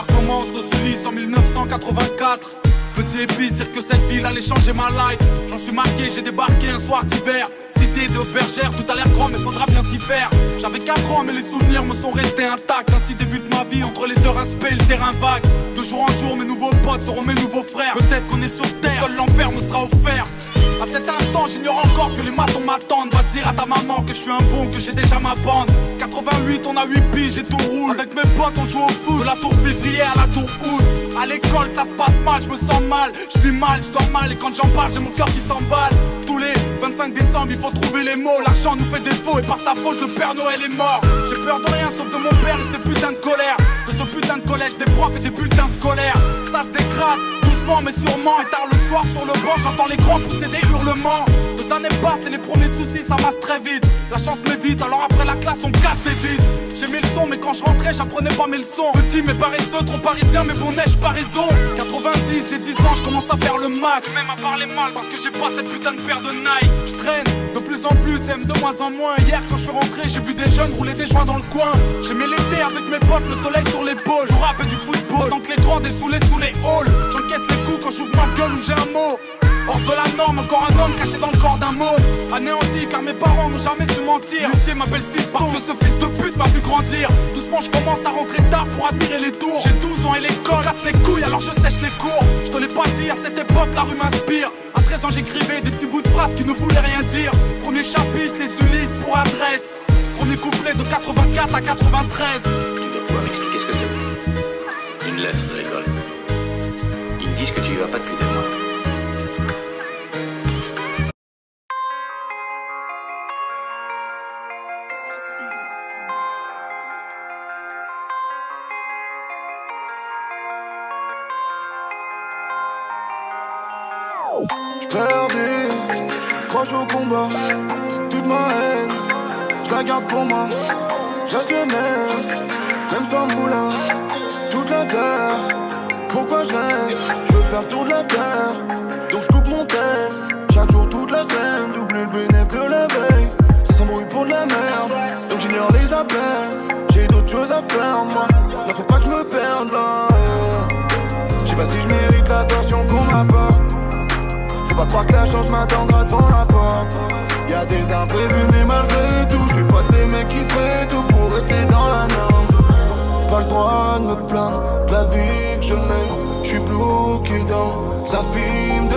L'histoire commence aux Ulysses en 1984. Petit épice, dire que cette ville allait changer ma life. J'en suis marqué, j'ai débarqué un soir d'hiver. Cité de bergère, tout a l'air grand mais faudra bien s'y faire. J'avais 4 ans mais les souvenirs me sont restés intacts. Ainsi débute ma vie entre les deux respects et le terrain vague. De jour en jour mes nouveaux potes seront mes nouveaux frères. Peut-être qu'on est sur terre, seul l'enfer me sera offert. À cet instant j'ignore encore que les matons m'attendent. Va dire à ta maman que je suis un bon, que j'ai déjà ma bande. 88 on a 8 piges et tout roule. Avec mes potes on joue au foot, de la tour février à la tour août. À l'école ça se passe mal, je me sens mal. Je vis mal, je dors mal et quand j'en parle j'ai mon cœur qui s'emballe. Tous les 25 décembre il faut trouver les mots. L'argent nous fait défaut et par sa faute le Père Noël est mort. J'ai peur de rien sauf de mon père et ses putains de colère. De ce putain de collège, des profs et des bulletins scolaires. Ça se dégrade, doucement mais sûrement. Et tard le soir sur le banc j'entends les grands pousser des hurlements. 2 années passent et les premiers soucis ça masse très vite. La chance m'évite alors après la classe on casse des vides. J'ai mis le son mais quand je rentrais j'apprenais pas mes leçons. Petit mais paresseux, trop parisien mais bon neige pas raison. 90 j'ai 10 ans je commence à faire le Mac. Même à parler mal parce que j'ai pas cette putain de paire de Nike. Je traîne de plus en plus, aime de moins en moins. Hier quand je suis rentré j'ai vu des jeunes rouler des joints dans le coin. J'aimais l'été avec mes potes, le soleil sur l'épaule. Je rappe et du football, tant que les grands dessoulés sous les halls. J'encaisse les coups quand j'ouvre ma gueule ou j'ai un mot. Hors de la norme, encore un homme caché dans le corps d'un mot. Anéanti car mes parents n'ont jamais su mentir. L'huissier m'appelle fils parce que ce fils de pute m'a vu grandir. Doucement je commence à rentrer tard pour admirer les tours. J'ai 12 ans et l'école casse les couilles alors je sèche les cours. Je te l'ai pas dit, à cette époque la rue m'inspire. À 13 ans j'écrivais des petits bouts de phrases qui ne voulaient rien dire. Premier chapitre, les Ulysses pour adresse. Premier couplet de 84 à 93. Tu dois pouvoir m'expliquer ce que c'est. Une lettre de l'école. Ils me disent que tu y vas pas depuis des mois. Perdu, proche au combat, toute ma haine, je la garde pour moi. Je reste le même sans moulin, toute la terre. Pourquoi je reste? Je veux faire le tour de la terre, donc je coupe mon tel. Chaque jour, toute la semaine, double le bénéfice de la veille. Ça s'embrouille pour de la merde, donc j'ignore les appels. J'ai d'autres choses à faire, moi, non faut pas que je me perde là. Je sais pas si je mérite l'attention qu'on m'apporte. Faut pas croire que la chance m'attendra devant la porte. Y'a des imprévus mais malgré tout je suis pas de ces mecs qui feraient tout pour rester dans la norme. Pas le droit de me plaindre de la vie que je mène. Je suis bloqué dans sa film